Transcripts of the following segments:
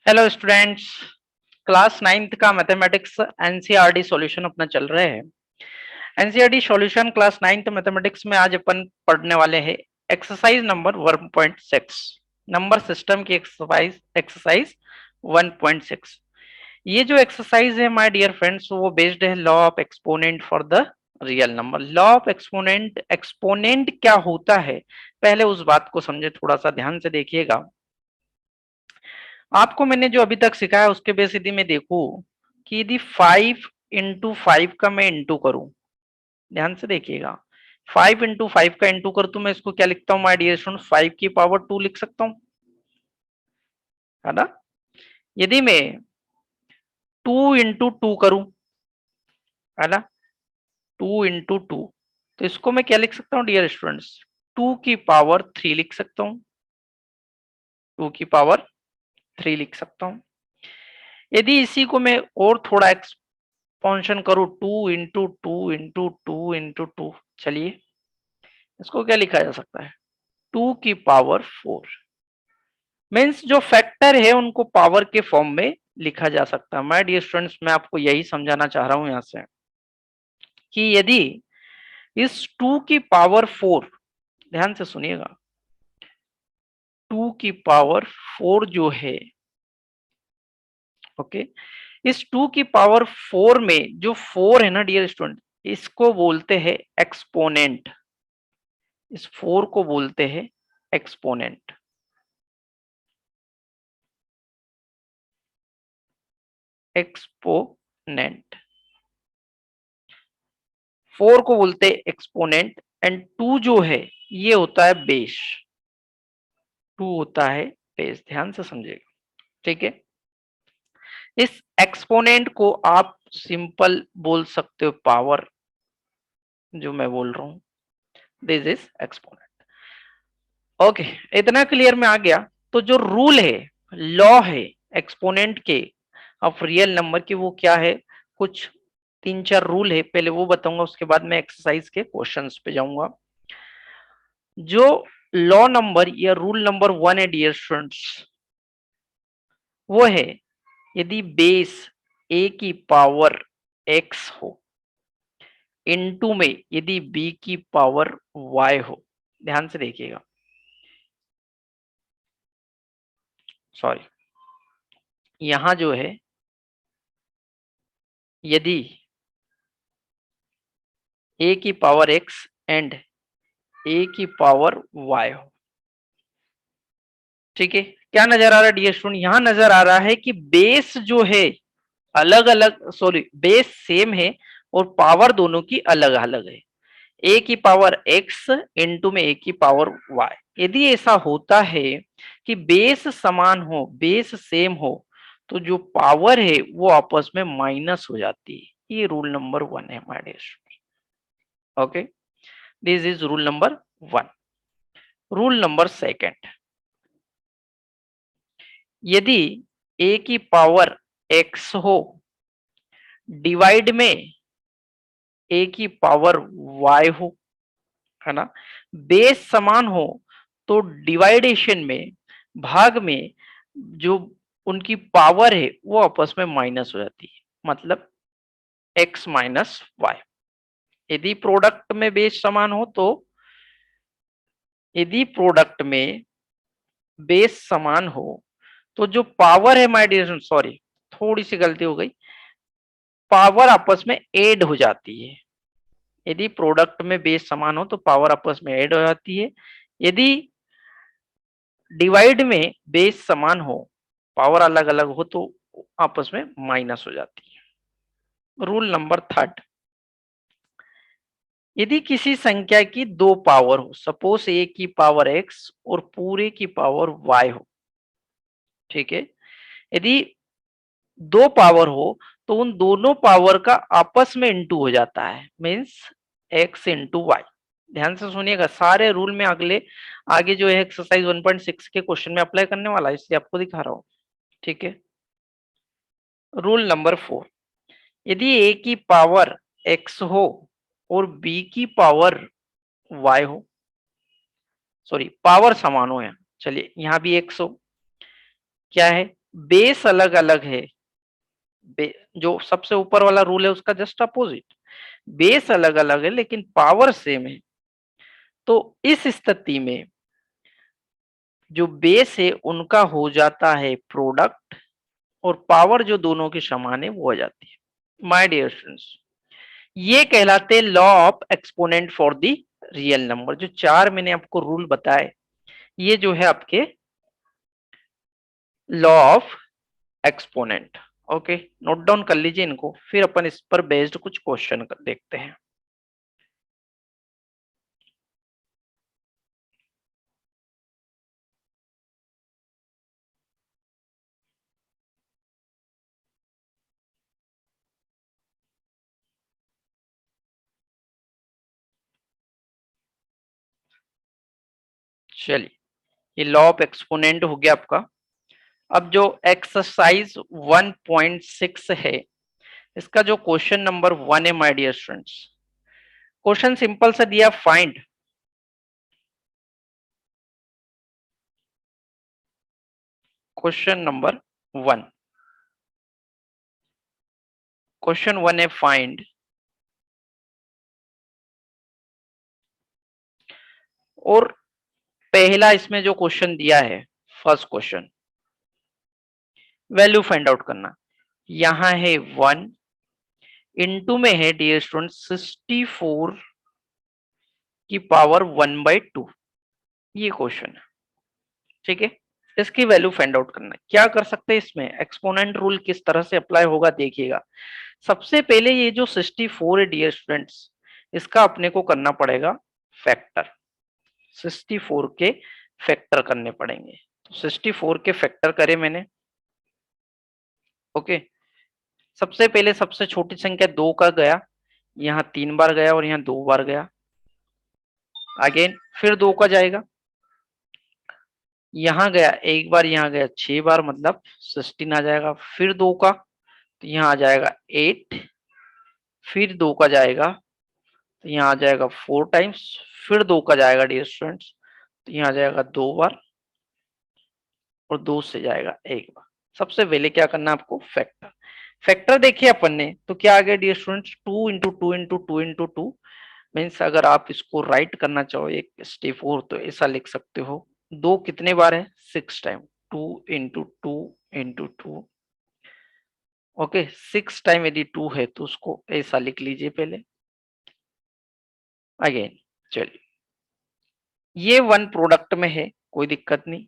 Hello students, class ninth का mathematics NCERT solution अपना चल रहे हैं। NCERT solution class ninth mathematics में आज अपन पढ़ने वाले हैं एक्सरसाइज नंबर 1.6, नंबर सिस्टम की एक्सरसाइज 1.6। ये जो एक्सरसाइज है माय डियर फ्रेंड्स, वो बेस्ड है law of exponent for the real number. Law of exponent, exponent क्या होता है, पहले उस बात को समझे, थोड़ा सा ध्यान से देखिएगा। आपको मैंने जो अभी तक सिखाया उसके बेस यदि मैं देखूं कि यदि 5 into 5 का मैं इंटू करूं, ध्यान से देखिएगा, 5 into 5 का इंटू कर तो मैं इसको क्या लिखता हूं माय डियर स्टूडेंट, 5 की पावर 2 लिख सकता हूं, है ना। यदि मैं 2 into 2 करूं, है ना, 2 into 2, तो इसको मैं क्या लिख सकता हूं डियर स्टूडेंट्स, 2 की पावर 3 लिख सकता हूं, 2 की पावर 3 लिख सकता हूं। यदि इसी को मैं और थोड़ा एक्सपेंशन करूं, 2 into 2 into 2 into 2, चलिए इसको क्या लिखा जा सकता है, 2 की पावर 4। मीन्स जो फैक्टर है उनको पावर के फॉर्म में लिखा जा सकता है। माय डियर स्टूडेंट्स, मैं आपको यही समझाना चाह रहा हूं यहां से कि यदि इस 2 की पावर 4, ध्यान से सुनिएगा, 2 की पावर 4 जो है, ओके, इस 2 की पावर 4 में जो 4 है ना डियर स्टूडेंट, इसको बोलते हैं एक्सपोनेंट, इस 4 को बोलते हैं एक्सपोनेंट। एक्सपोनेंट 4 को बोलते हैं एक्सपोनेंट, एंड 2 जो है ये होता है बेस, 2 होता है बेस, ध्यान से समझिएगा, ठीक है। इस एक्सपोनेंट को आप सिंपल बोल सकते हो पावर, जो मैं बोल रहा हूं, दिस इज एक्सपोनेंट। ओके, इतना क्लियर में आ गया। तो जो रूल है, लॉ है एक्सपोनेंट के ऑफ रियल नंबर की, वो क्या है, कुछ 3-4 रूल है, पहले वो बताऊंगा, उसके बाद मैं एक्सरसाइज के क्वेश्चंस पे जाऊंगा। जो लॉ नंबर या रूल नंबर 1 है डियर स्टूडेंट्स, वो है यदि बेस a की पावर x हो, इनटू में यदि b की पावर y हो, ध्यान से देखिएगा, सॉरी, यहां जो है यदि a की पावर x एंड a की पावर y हो, ठीक है। क्या नजर आ रहा है डियर स्टूडेंट, यहां नजर आ रहा है कि बेस जो है अलग अलग, सॉरी, बेस सेम है और पावर दोनों की अलग अलग है, a की पावर x इंटू में a की पावर y। यदि ऐसा होता है कि बेस समान हो, बेस सेम हो, तो जो पावर है वो आपस में माइनस हो जाती है। ये रूल नंबर 1 है हमारे, okay, this is rule number 1। Rule number 2, यदि a की पावर x हो, डिवाइड में a की पावर y हो, है ना, बेस समान हो, तो डिवाइडेशन में, भाग में, जो उनकी पावर है वो आपस में माइनस हो जाती है, मतलब x माइनस वाई। यदि प्रोडक्ट में बेस समान हो तो, यदि प्रोडक्ट में बेस समान हो तो जो पावर है माय डियर, सॉरी थोड़ी सी गलती हो गई, पावर आपस में ऐड हो जाती है। यदि प्रोडक्ट में बेस समान हो तो पावर आपस में ऐड हो जाती है। यदि डिवाइड में बेस समान हो, पावर अलग अलग हो, तो आपस में माइनस हो जाती है। रूल नंबर 3, यदि किसी संख्या की 2 पावर हो, सपोज a की पावर x और पूरे की पावर y हो, ठीक है, यदि 2 पावर हो तो उन दोनों पावर का आपस में इंटू हो जाता है, मीन्स x इंटू वाई। ध्यान से सुनिएगा, सारे रूल में अगले आगे जो है एक्सरसाइज 1.6 के क्वेश्चन में अप्लाई करने वाला है, इसलिए आपको दिखा रहा हूं, ठीक है। रूल नंबर 4, यदि a की पावर x हो और b की पावर y हो, सॉरी पावर समान हो, यहाँ चलिए यहाँ भी x हो, क्या है, बेस अलग अलग है, जो सबसे ऊपर वाला रूल है उसका जस्ट अपोजिट, बेस अलग अलग है लेकिन पावर सेम है। तो इस स्थिति में जो बेस है उनका हो जाता है प्रोडक्ट, और पावर जो दोनों की समान है वो हो जाती है। माय डियर स्टूडेंट्स, ये कहलाते हैं law of exponent for the real number. जो चार मैंने आपको रूल बताए, ये जो है आपके law of exponent. Okay, note down कर लीजिए इनको, फिर अपन इस पर बेस्ड कुछ क्वेश्चन देखते हैं। चलिए, ये लॉ ऑफ एक्सपोनेंट हो गया आपका। अब जो एक्सरसाइज 1.6 है, इसका जो क्वेश्चन नंबर 1 है my dear students, question simple सा दिया, फाइंड क्वेश्चन नंबर 1। क्वेश्चन 1 है फाइंड, और पहला इसमें जो क्वेश्चन दिया है, first question, value find out करना। यहां है 1, इनटू में है डियर स्टूडेंट 64 की पावर 1/2, ये क्वेश्चन है। ठीक है, इसकी वैल्यू फाइंड आउट करना है। क्या कर सकते हैं इसमें, एक्सपोनेंट रूल किस तरह से अप्लाई होगा देखिएगा। सबसे पहले ये जो 64 है डियर स्टूडेंट्स, इसका अपने को करना पड़ेगा फैक्टर। 64 के फैक्टर करने पड़ेंगे, तो 64 के फैक्टर करे मैंने। ओके, सबसे पहले सबसे छोटी संख्या 2 का गया, यहाँ 3 बार गया और यहाँ 2 बार गया। अगेन फिर 2 का जाएगा, यहाँ गया एक बार, यहाँ गया 6 बार, मतलब 16 आ जाएगा। फिर 2 का, तो यहाँ आ जाएगा 8। फिर 2 का जाएगा, तो यहाँ आ जाएगा 4 टाइम्स। फिर 2 का जाएगा डियर स्टूडेंट्स, तो यहाँ आ जाएगा 2 बार, और 2 से जाएगा 1 बार। सबसे पहले क्या करना है आपको, फैक्टर। फैक्टर देखिए अपन ने, तो क्या आ गया डियर स्टूडेंट्स, 2 × 2 × 2 × 2 मीन्स अगर आप इसको राइट करना चाहो एक स्टेप और, तो ऐसा लिख सकते हो। 2 कितने बार है, 6 टाइम, 2 × 2 × 2। ओके, 6 टाइम यदि 2 है तो उसको ऐसा लिख लीजिए पहले। अगेन चलिए, ये 1 प्रोडक्ट में है, कोई दिक्कत नहीं।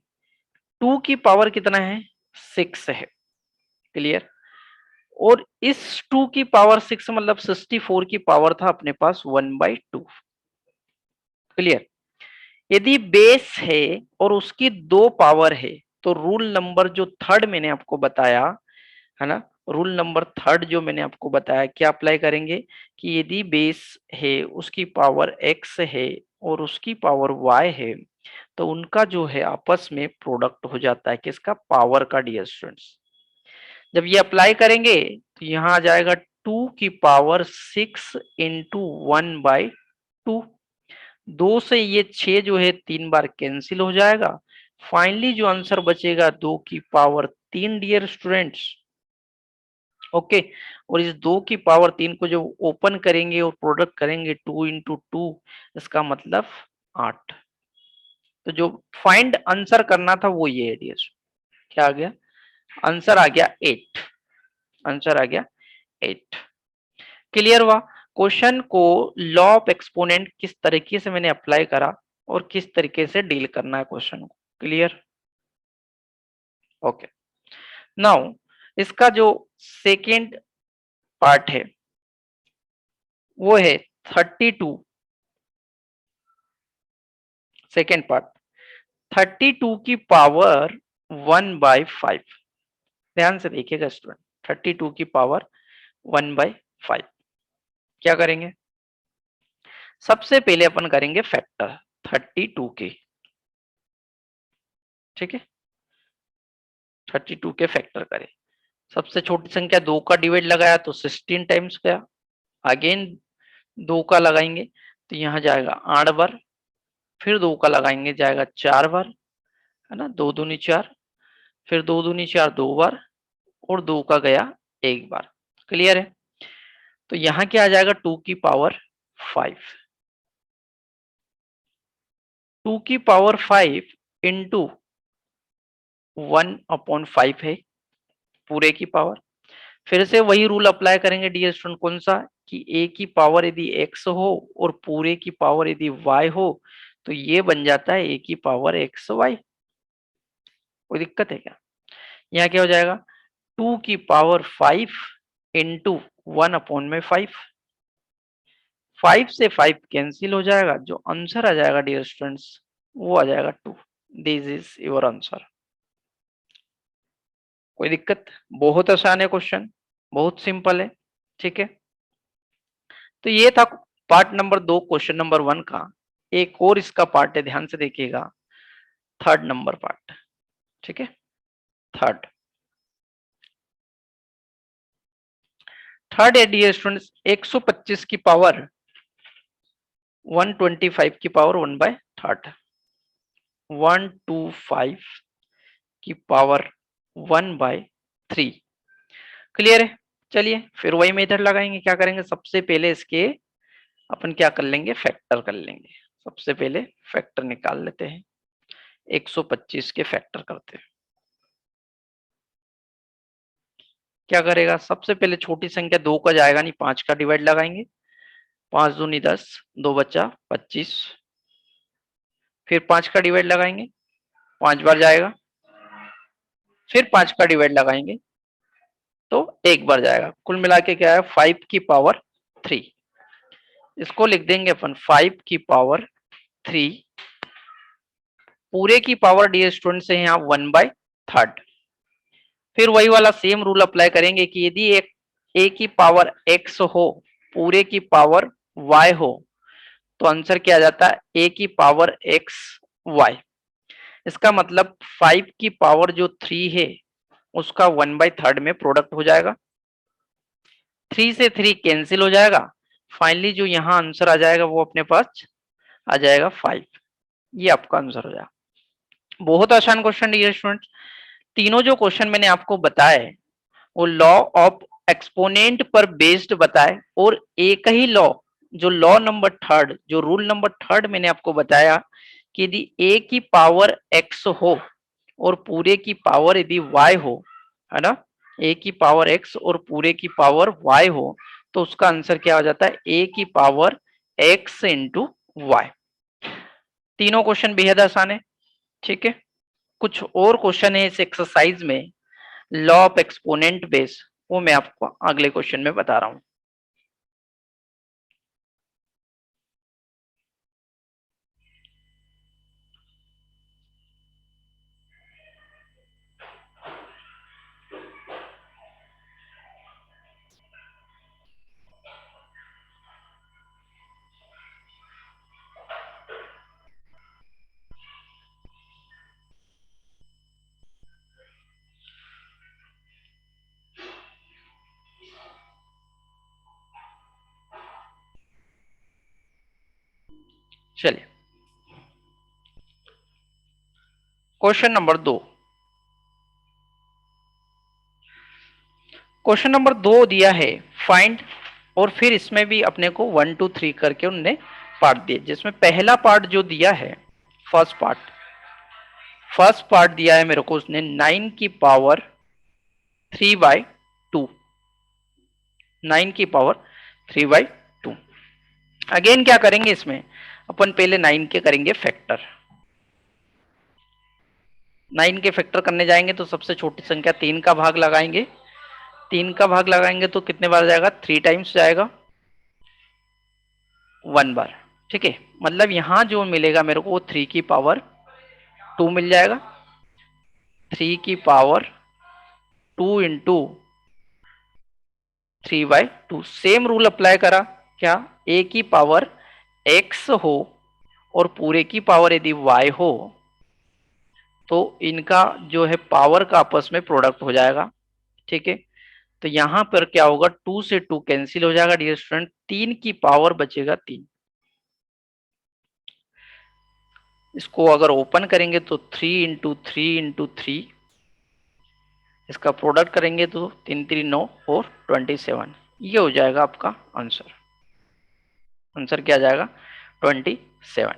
2 की पावर कितना है, 6 है। क्लियर, और इस 2 की पावर 6 मतलब 64 की पावर था अपने पास 1/2। क्लियर, यदि बेस है और उसकी 2 पावर है, तो रूल नंबर जो थर्ड मैंने आपको बताया है ना, रूल नंबर थर्ड जो मैंने आपको बताया, क्या अप्लाई करेंगे कि यदि बेस है, उसकी पावर x है और उसकी पावर y है, तो उनका जो है आपस में प्रोडक्ट हो जाता है किसका, पावर का डियर स्टूडेंट्स। जब ये अप्लाई करेंगे तो यहाँ आ जाएगा 2 की पावर 6 इंटू 1/2। 2 से ये 6 जो है 3 बार कैंसिल हो जाएगा। फाइनली जो आंसर बचेगा 2 की पावर 3 डियर स्टूडेंट्स। ओके, और इस 2 की पावर 3 को जब ओपन करेंगे और प्रोडक्ट करेंगे 2 × 2, इसका मतलब 8। तो जो फाइंड आंसर करना था वो ये है डियर, क्या आ गया, आंसर आ गया 8। आंसर आ गया 8। क्लियर हुआ। क्वेश्चन को लॉ ऑफ एक्सपोनेंट किस तरीके से मैंने अप्लाई करा और किस तरीके से डील करना है क्वेश्चन को। Clear, okay. नाउ इसका जो सेकेंड पार्ट है वो है 32। सेकेंड पार्ट, 32 की पावर 1/5। ध्यान से देखिएगा स्टूडेंट, 32 की पावर 1/5। क्या करेंगे, सबसे पहले अपन करेंगे फैक्टर 32 के। ठीक है, 32 के फैक्टर करें। सबसे छोटी संख्या 2 का डिवाइड लगाया तो 16 टाइम्स गया। अगेन 2 का लगाएंगे तो यहाँ जाएगा 8 बार। फिर 2 का लगाएंगे जाएगा 4 बार, है ना, 2 दूनी 4। फिर 2 दूनी 4 2 बार और 2 का गया 1 बार। क्लियर है? तो यहाँ क्या आ जाएगा 2 की पावर 5। 2 की पावर 5 इंटू 1/5 है पूरे की पावर। फिर से वही रूल अप्लाई करेंगे डियर स्टूडेंट, कौन सा, कि a की पावर यदि x हो और पूरे की पावर यदि y हो तो ये बन जाता है a की पावर x y। कोई दिक्कत है क्या? यहाँ क्या हो जाएगा 2 की पावर 5 इंटू 1/5। 5 से 5 कैंसिल हो जाएगा, जो आंसर आ जाएगा डियर स्टूडेंट्स वो आ जाएगा 2। This is your answer. कोई दिक्कत? बहुत आसान है क्वेश्चन, बहुत सिंपल है। ठीक है, तो ये था पार्ट नंबर 2 क्वेश्चन नंबर 1 का। एक और इसका पार्ट है, ध्यान से देखिएगा, थर्ड नंबर पार्ट। ठीक है, थर्ड थर्ड है डियर स्टूडेंट्स 125 की पावर 125 की पावर 1/3। 125 की पावर 1/3। क्लियर है? चलिए फिर वही मेथड लगाएंगे। क्या करेंगे, सबसे पहले इसके अपन क्या कर लेंगे, फैक्टर कर लेंगे। सबसे पहले फैक्टर निकाल लेते हैं, 125 के फैक्टर करते हैं। क्या करेगा, सबसे पहले छोटी संख्या 2 का जाएगा नहीं, 5 का डिवाइड लगाएंगे। 5 दूनी 10, 2 बचा 25। फिर 5 का डिवाइड लगाएंगे, 5 बार जाएगा। फिर 5 का डिवाइड लगाएंगे तो 1 बार जाएगा। कुल मिला के क्या है 5 की पावर 3। इसको लिख देंगे अपन 5 की पावर 3। पूरे की पावर डी स्टूडेंट से यहाँ 1/3। फिर वही वाला सेम रूल अप्लाई करेंगे कि यदि एक ए की पावर x हो, पूरे की पावर y हो, तो आंसर क्या आ जाता है a की पावर x y। इसका मतलब 5 की पावर जो 3 है उसका 1/3 में प्रोडक्ट हो जाएगा। 3 से 3 कैंसिल हो जाएगा। फाइनली जो यहाँ आंसर आ जाएगा वो अपने पास आ जाएगा 5। ये आपका आंसर हो जाएगा। बहुत आसान क्वेश्चन डियर स्टूडेंट। तीनों जो क्वेश्चन मैंने आपको बताए वो लॉ ऑफ एक्सपोनेंट पर बेस्ड बताए, और एक ही लॉ, जो लॉ नंबर थर्ड, जो रूल नंबर थर्ड मैंने आपको बताया कि यदि a की पावर x हो और पूरे की पावर यदि y हो, है ना, a की पावर x और पूरे की पावर y हो, तो उसका आंसर क्या हो जाता है a की पावर x इंटू वाई। तीनों क्वेश्चन बेहद आसान है। ठीक है, कुछ और क्वेश्चन है इस एक्सरसाइज में लॉ ऑफ एक्सपोनेंट बेस, वो मैं आपको अगले क्वेश्चन में बता रहा हूं। चलिए क्वेश्चन नंबर 2। क्वेश्चन नंबर 2 दिया है फाइंड, और फिर इसमें भी अपने को 1 2 3 करके उनने पार्ट दिए, जिसमें पहला पार्ट जो दिया है, फर्स्ट पार्ट दिया है मेरे को उसने 9 की पावर 3/2। 9 की पावर 3/2। अगेन क्या करेंगे इसमें, अपन पहले 9 के करेंगे फैक्टर। 9 के फैक्टर करने जाएंगे तो सबसे छोटी संख्या 3 का भाग लगाएंगे। 3 का भाग लगाएंगे तो कितने बार जाएगा, 3 टाइम्स जाएगा, 1 बार। ठीक है, मतलब यहां जो मिलेगा मेरे को वो 3 की पावर 2 मिल जाएगा। 3 की power 2 into 3/2। Same rule apply करा, क्या, a की पावर x हो और पूरे की पावर यदि y हो तो इनका जो है पावर का आपस में प्रोडक्ट हो जाएगा। ठीक है, तो यहां पर क्या होगा, 2 से 2 कैंसिल हो जाएगा डियर स्टूडेंट, 3 की पावर बचेगा 3। इसको अगर ओपन करेंगे तो 3 इंटू 3 इंटू 3 इसका प्रोडक्ट करेंगे तो 3 3 9 और 27, ये हो जाएगा आपका आंसर। आंसर क्या आ जाएगा? 27।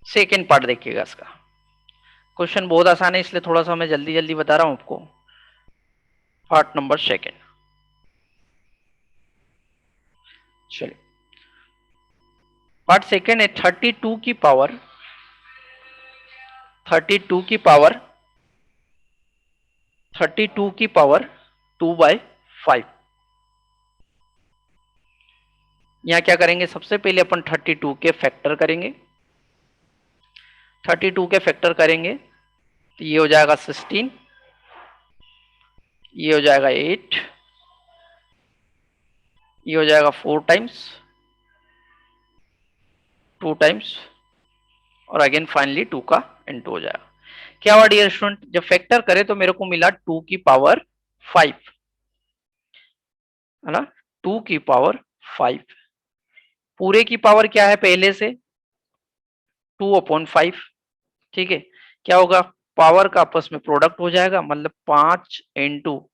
सेकेंड पार्ट देखिएगा इसका। क्वेश्चन बहुत आसान है, इसलिए थोड़ा सा मैं जल्दी जल्दी बता रहा हूं आपको। पार्ट नंबर सेकेंड, चलिए पार्ट सेकेंड है 32 की पावर 32 की पावर 32 की पावर 2/5। यहां क्या करेंगे, सबसे पहले अपन 32 के फैक्टर करेंगे। 32 के फैक्टर करेंगे तो ये हो जाएगा 16, ये हो जाएगा 8, ये हो जाएगा 4 टाइम्स, 2 टाइम्स, और अगेन फाइनली 2 का इंटू हो जाएगा। क्या हुआ डियर स्टूडेंट, जब फैक्टर करे तो मेरे को मिला 2 की पावर 5, है ना, 2 की पावर 5। पूरे की पावर क्या है पहले से, 2/5, ठीक है। क्या होगा, पावर का आपस में प्रोडक्ट हो जाएगा, मतलब 5 इंटू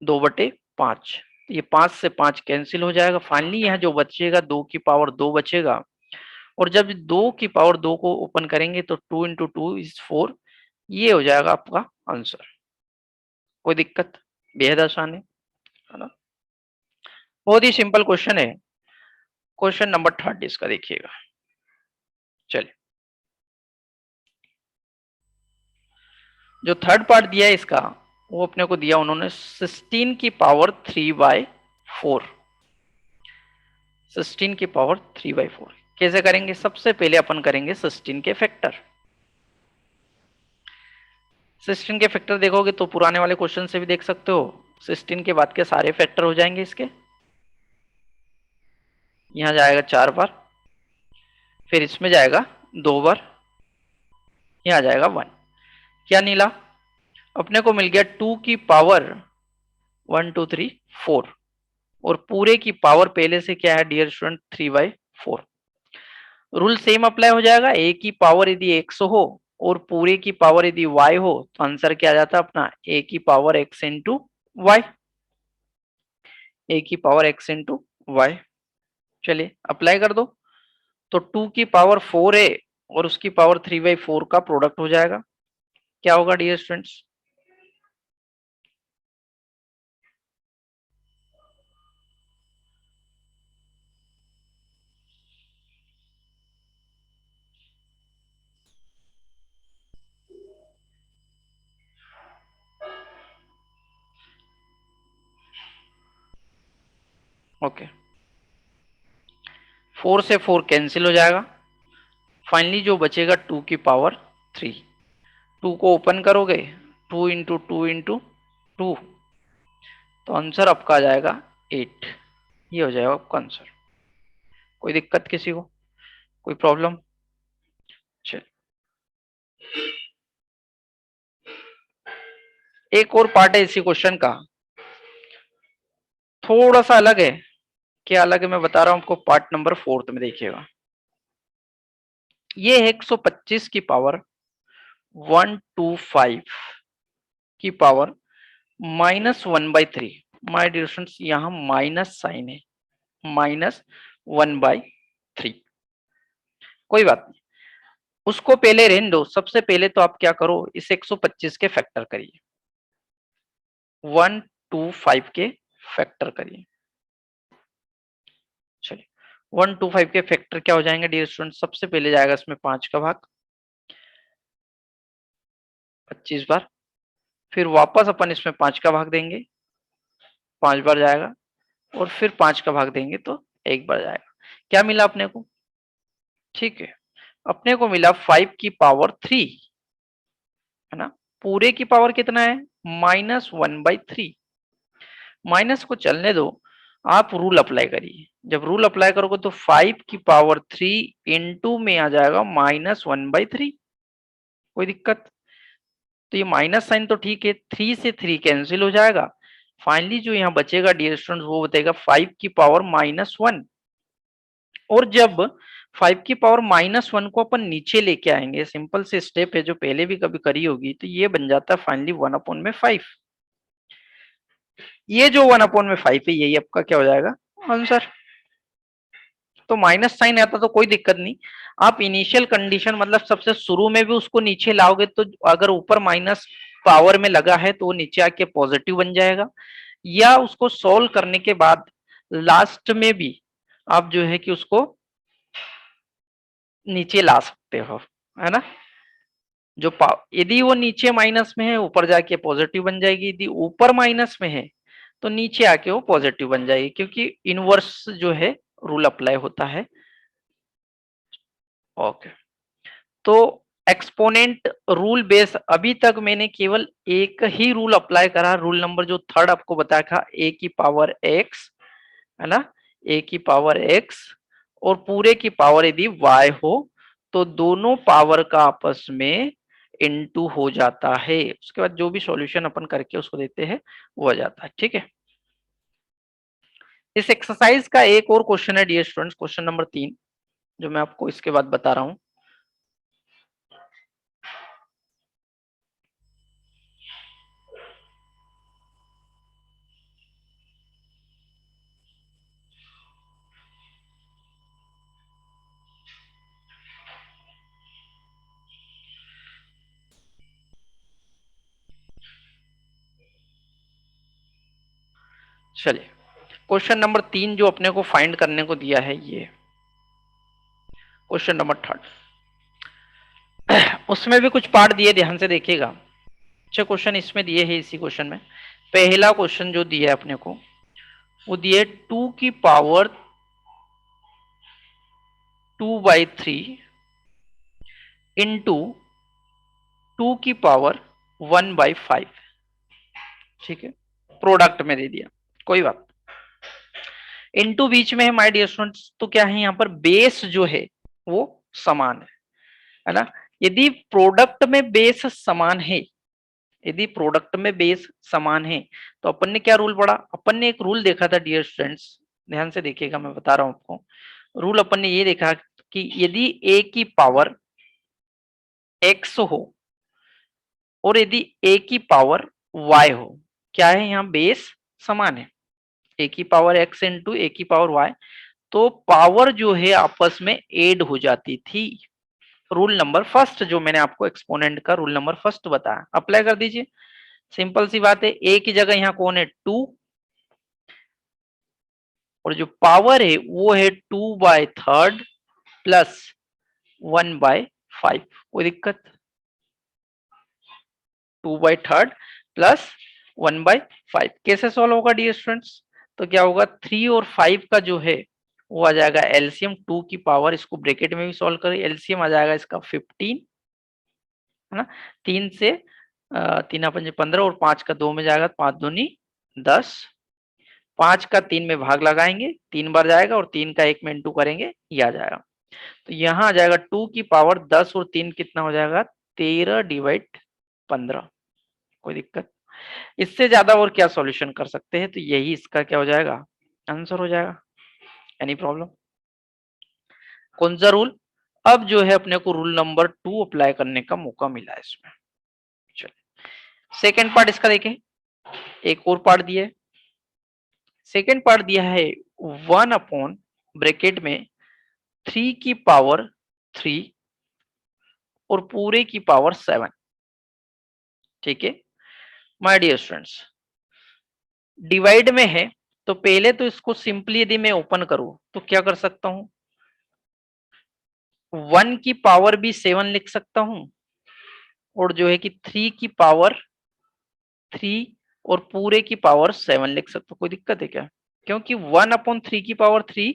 2/5। ये 5 से 5 कैंसिल हो जाएगा, फाइनली यहाँ जो बचेगा 2 की पावर 2 बचेगा। और जब 2 की पावर 2 को ओपन करेंगे तो 2 इंटू 2 इज 4, ये हो जाएगा आपका आंसर। कोई दिक्कत? बेहद आसान है ना, बहुत ही सिंपल क्वेश्चन है। क्वेश्चन नंबर 3 इसका देखिएगा। चलिए, जो थर्ड पार्ट दिया है इसका, वो अपने को दिया उन्होंने 16 की पावर 3/4। 16 की पावर 3/4 कैसे करेंगे, सबसे पहले अपन करेंगे 16 के फैक्टर। 16 के फैक्टर देखोगे तो पुराने वाले क्वेश्चन से भी देख सकते हो, 16 के बाद के सारे फैक्टर हो जाएंगे इसके। यहां जाएगा 4 बार, फिर इसमें जाएगा 2 बार, यहां जाएगा 1। क्या नीला, अपने को मिल गया 2 की पावर 1 2 3 4, और पूरे की पावर पहले से क्या है dear student, 3/4। Rule same apply हो जाएगा, ए की पावर यदि 100 हो और पूरे की पावर यदि y हो तो आंसर क्या आ जाता है अपना, a की power x into y, a की पावर x इंटू वाई। चलिए अप्लाई कर दो, तो 2 की पावर 4 है और उसकी पावर 3/4 का प्रोडक्ट हो जाएगा। क्या होगा डियर स्टूडेंट्स, ओके। 4 से 4 कैंसिल हो जाएगा, फाइनली जो बचेगा 2 की पावर 3। 2 को ओपन करोगे, 2 इंटू 2 इंटू 2, तो आंसर आपका आ जाएगा 8। ये हो जाएगा आपका आंसर। कोई दिक्कत किसी को, कोई प्रॉब्लम? चल, एक और पार्ट है इसी क्वेश्चन का, थोड़ा सा अलग है। क्या अलग है मैं बता रहा हूं आपको, पार्ट नंबर 4 में देखिएगा। ये है 125 की पावर 125 की पावर -1/3। माय डियर स्टूडेंट्स, यहाँ माइनस साइन है, -1/3। कोई बात नहीं, उसको पहले रहने दो। सबसे पहले तो आप क्या करो, इस 125 के फैक्टर करिए, 125 के फैक्टर करिए। चलिए 125 के फैक्टर क्या हो जाएंगे डियर स्टूडेंट, सबसे पहले जाएगा इसमें 5 का भाग 25 बार, फिर वापस अपन इसमें 5 का भाग देंगे, 5 बार जाएगा, और फिर 5 का भाग देंगे तो 1 बार जाएगा। क्या मिला अपने को, ठीक है, अपने को मिला 5 की पावर 3, है ना। पूरे की पावर कितना है, -1/3। माइनस को चलने दो, आप रूल अप्लाई करिए। जब रूल अप्लाई करोगे तो 5 की पावर 3 इंटू में आ जाएगा -1/3। कोई दिक्कत? तो ये माइनस साइन तो ठीक है, 3 से 3 कैंसिल हो जाएगा, फाइनली जो यहाँ बचेगा डियर स्टूडेंट्स वो बताएगा 5 की पावर -1। और जब 5 की पावर -1 को अपन नीचे लेके आएंगे, सिंपल से स्टेप है जो पहले भी कभी करी होगी, तो ये बन जाता है फाइनली 1/5। ये जो 1/5 है यही आपका क्या हो जाएगा आंसर। तो माइनस साइन आता तो कोई दिक्कत नहीं, आप इनिशियल कंडीशन मतलब सबसे शुरू में भी उसको नीचे लाओगे तो अगर ऊपर माइनस पावर में लगा है तो वो नीचे आके पॉजिटिव बन जाएगा, या उसको सोल्व करने के बाद लास्ट में भी आप जो है कि उसको नीचे ला सकते हो, है ना। जो यदि वो नीचे माइनस में है ऊपर जाके पॉजिटिव बन जाएगी, यदि ऊपर माइनस में है तो नीचे आके वो पॉजिटिव बन जाएगी, क्योंकि इनवर्स जो है रूल अप्लाई होता है। ओके, तो एक्सपोनेंट रूल बेस अभी तक मैंने केवल एक ही रूल अप्लाई करा, रूल नंबर जो थर्ड आपको बताया था, ए की पावर एक्स, है ना, ए की पावर एक्स और पूरे की पावर यदि वाई हो तो दोनों पावर का आपस में इनटू हो जाता है, उसके बाद जो भी सॉल्यूशन अपन करके उसको देते हैं वो आ जाता है। ठीक है, इस एक्सरसाइज का एक और क्वेश्चन है डियर स्टूडेंट्स, क्वेश्चन नंबर 3, जो मैं आपको इसके बाद बता रहा हूं। चलिए, क्वेश्चन नंबर 3 जो अपने को फाइंड करने को दिया है, ये क्वेश्चन नंबर 3, उसमें भी कुछ पार्ट दिए, ध्यान से देखिएगा। अच्छा, क्वेश्चन इसमें दिए है, इसी क्वेश्चन में पहला क्वेश्चन जो दिया है अपने को, वो दिए 2 की पावर 2/3 इंटू 2 की पावर 1/5। ठीक है, प्रोडक्ट में दे दिया, कोई बात। इंटू बीच में है माय डियर स्टूडेंट्स, तो क्या है यहाँ पर बेस जो है वो समान है ना। यदि प्रोडक्ट में बेस समान है, यदि प्रोडक्ट में बेस समान है तो अपन ने क्या रूल पढ़ा, अपन ने एक रूल देखा था डियर स्टूडेंट्स, ध्यान से देखिएगा, मैं बता रहा हूं आपको। रूल अपन ने ये देखा कि यदि a की पावर x हो और यदि a की पावर y हो, क्या है यहाँ बेस समान है, a की पावर x इंटू a की पावर y, तो पावर जो है आपस में ऐड हो जाती थी। रूल नंबर फर्स्ट जो मैंने आपको एक्सपोनेंट का रूल नंबर फर्स्ट बताया, अप्लाई कर दीजिए। सिंपल सी बात है, a की जगह यहाँ कौन है 2, और जो पावर है वो है 2/3 प्लस 1/5। कोई दिक्कत, 2/3 प्लस 1/5 कैसे सॉल्व होगा डियर स्टूडेंट्स, तो क्या होगा 3 और 5 का जो है वो आ जाएगा एलसीएम, 2 की पावर, इसको ब्रैकेट में भी सॉल्व करें, एलसीएम आ जाएगा इसका 15, है ना। 3 से 3×5 = 15 और 5 का 2 में जाएगा, 5 दूनी 10, 5 का 3 में भाग लगाएंगे, 3 बार जाएगा और 3 का 1 में इंटू करेंगे, ये आ जाएगा। तो यहाँ आ जाएगा 2 की पावर 10 और 3 कितना हो जाएगा 13/15। कोई दिक्कत, इससे ज्यादा और क्या सॉल्यूशन कर सकते हैं, तो यही इसका क्या हो जाएगा आंसर हो जाएगा। एनी प्रॉब्लम, कौन सा रूल, अब जो है अपने को रूल नंबर 2 अप्लाई करने का मौका मिला है इसमें। चलिए, सेकेंड पार्ट इसका देखें, एक और पार्ट दिया है। सेकेंड पार्ट दिया है 1 ब्रैकेट में 3 की पावर 3 और पूरे की पावर 7। ठीक है माय डियर स्टूडेंट्स, डिवाइड में है तो पहले तो इसको सिंपली यदि मैं ओपन करूं तो क्या कर सकता हूं, 1 की पावर भी 7 लिख सकता हूं और जो है कि 3 की पावर 3 और पूरे की पावर 7 लिख सकता हूं। कोई दिक्कत है क्या, क्योंकि 1/3 की पावर 3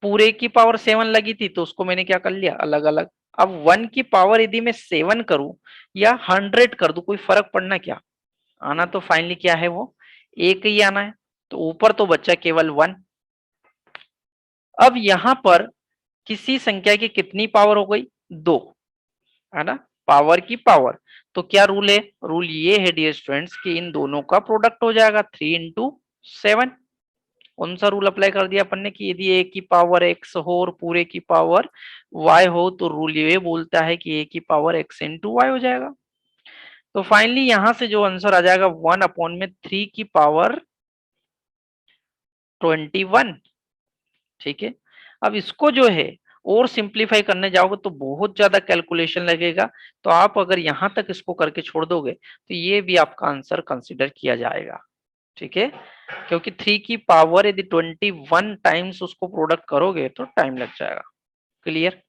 पूरे की पावर 7 लगी थी तो उसको मैंने क्या कर लिया अलग अलग। अब 1 की पावर यदि मैं 7 करूं या 100 कर दूं, कोई फर्क पड़ना क्या, आना तो फाइनली क्या है वो एक ही आना है, तो ऊपर तो बचा केवल 1। अब यहां पर किसी संख्या की कितनी पावर हो गई 2, है ना, पावर की पावर। तो क्या रूल है, रूल ये है डियर स्टूडेंट्स कि इन दोनों का प्रोडक्ट हो जाएगा 3 × 7। कौन सा रूल अप्लाई कर दिया अपन ने कि यदि a की पावर x हो और पूरे की पावर y हो तो रूल ये बोलता है कि a की पावर x इंटू वाई हो जाएगा। तो फाइनली यहां से जो आंसर आ जाएगा 1/3 की पावर 21। ठीक है, अब इसको जो है और सिंप्लीफाई करने जाओगे तो बहुत ज्यादा कैलकुलेशन लगेगा, तो आप अगर यहां तक इसको करके छोड़ दोगे तो ये भी आपका आंसर कंसिडर किया जाएगा। ठीक है, क्योंकि 3 की पावर यदि 21 टाइम्स उसको प्रोडक्ट करोगे तो टाइम लग जाएगा। क्लियर?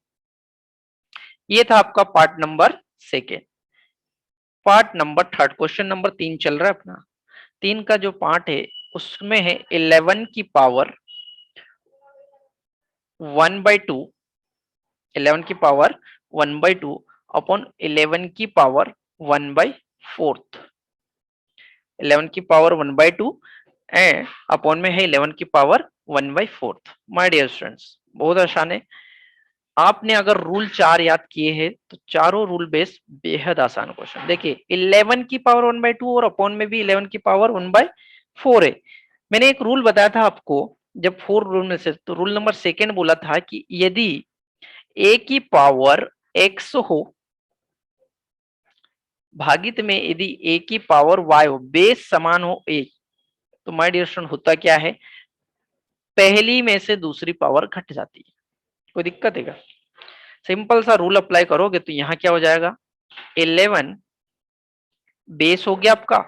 ये था आपका part number second. Part number third, question number 3 चल रहा है अपना। 3 का जो पार्ट है उसमें है 11 की पावर 1/2, 11 की पावर 1/2 अपॉन 11 की पावर 1/4, 11 की पावर 1/2 एंड अपॉन में है 11 की पावर 1/4। माय डियर स्टूडेंट्स, बहुत आसान है। आपने अगर रूल 4 याद किए हैं तो चारों रूल बेस बेहद आसान क्वेश्चन। देखिए 11 की पावर 1/2 और अपॉन में भी 11 की पावर 1/4 है। मैंने एक रूल बताया था आपको जब 4 रूल में से, तो रूल नंबर सेकेंड बोला था कि यदि a की पावर x हो भागित में यदि a की पावर y हो, बेस समान हो a, तो माय डियर स्टूडेंट होता क्या है, पहली में से दूसरी पावर घट जाती है। कोई दिक्कत है क्या? सिंपल सा रूल अप्लाई करोगे तो यहाँ क्या हो जाएगा, 11 बेस हो गया आपका,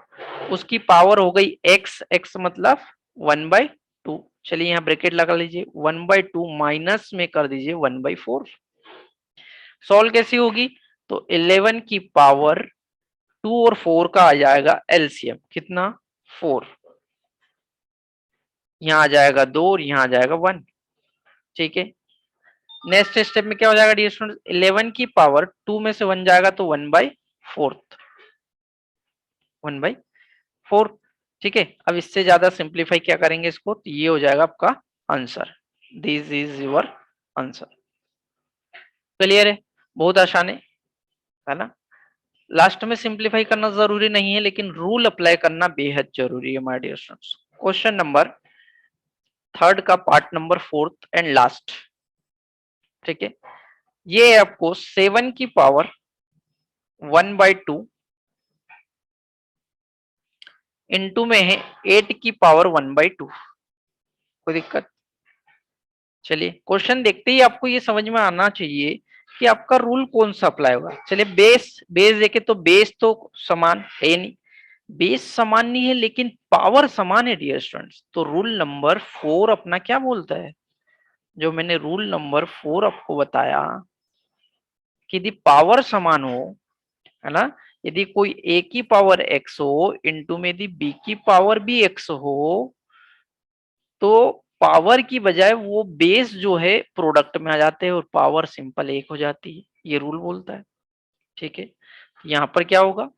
उसकी पावर हो गई x, x मतलब 1/2। चलिए यहाँ ब्रैकेट लगा लीजिए, 1/2 माइनस में कर दीजिए 1/4। सॉल्व कैसी होगी, तो 11 की पावर 2 और 4 का आ जाएगा एलसीएम, कितना 4, यहाँ आ जाएगा 2 और यहाँ आ जाएगा 1। ठीक है, नेक्स्ट स्टेप में क्या हो जाएगा डियर स्टूडेंट, 11 की पावर 2 में से 1 जाएगा तो 1/4, 1/4। ठीक है, अब इससे ज्यादा सिंप्लीफाई क्या करेंगे इसको, तो ये हो जाएगा आपका answer, this is your answer. Clear है? बहुत आसान है ना? लास्ट में सिंप्लीफाई करना जरूरी नहीं है, लेकिन रूल अप्लाई करना बेहद जरूरी है my dear students. Question number third का part number fourth and last. ठीक है, ये आपको 7 की पावर 1/2 इंटू में है 8 की पावर 1/2। कोई दिक्कत? चलिए क्वेश्चन देखते ही आपको ये समझ में आना चाहिए कि आपका रूल कौन सा अप्लाई होगा। चलिए बेस बेस देखे तो बेस तो समान है नहीं, बेस समान नहीं है लेकिन पावर समान है डियर स्टूडेंट्स। तो रूल नंबर 4 अपना क्या बोलता है, जो मैंने रूल नंबर 4 आपको बताया कि यदि पावर समान हो, है ना, यदि कोई a की पावर x हो इंटू में यदि b की पावर भी x हो, तो पावर की बजाय वो बेस जो है प्रोडक्ट में आ जाते हैं और पावर सिंपल एक हो जाती है, ये रूल बोलता है। ठीक है, यहाँ पर क्या होगा,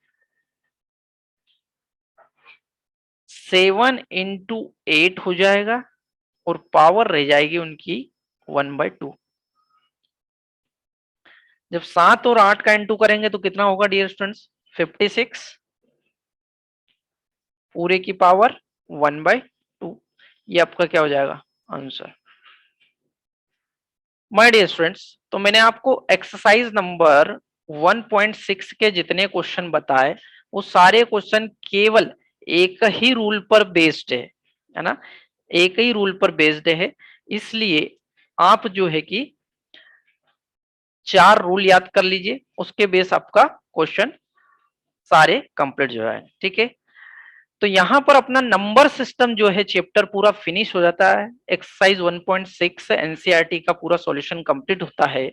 7 इंटू 8 हो जाएगा और पावर रह जाएगी उनकी 1/2। जब 7 और 8 का इंटू करेंगे तो कितना होगा डियर स्टूडेंट्स, 56 पूरे की पावर 1/2। ये आपका क्या हो जाएगा आंसर। माय डियर स्टूडेंट्स, तो मैंने आपको एक्सरसाइज नंबर 1.6 के जितने क्वेश्चन बताए वो सारे क्वेश्चन केवल एक ही रूल पर बेस्ड है ना, एक ही रूल पर बेस्ड है। इसलिए आप जो है कि 4 रूल याद कर लीजिए, उसके बेस आपका क्वेश्चन सारे कंप्लीट जो है। ठीक है, तो यहां पर अपना नंबर सिस्टम जो है चैप्टर पूरा फिनिश हो जाता है। एक्सरसाइज 1.6 एनसीईआरटी का पूरा सॉल्यूशन कंप्लीट होता है।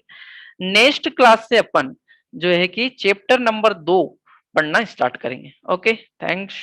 नेक्स्ट क्लास से अपन जो है कि चैप्टर नंबर 2 पढ़ना स्टार्ट करेंगे। Okay, thanks.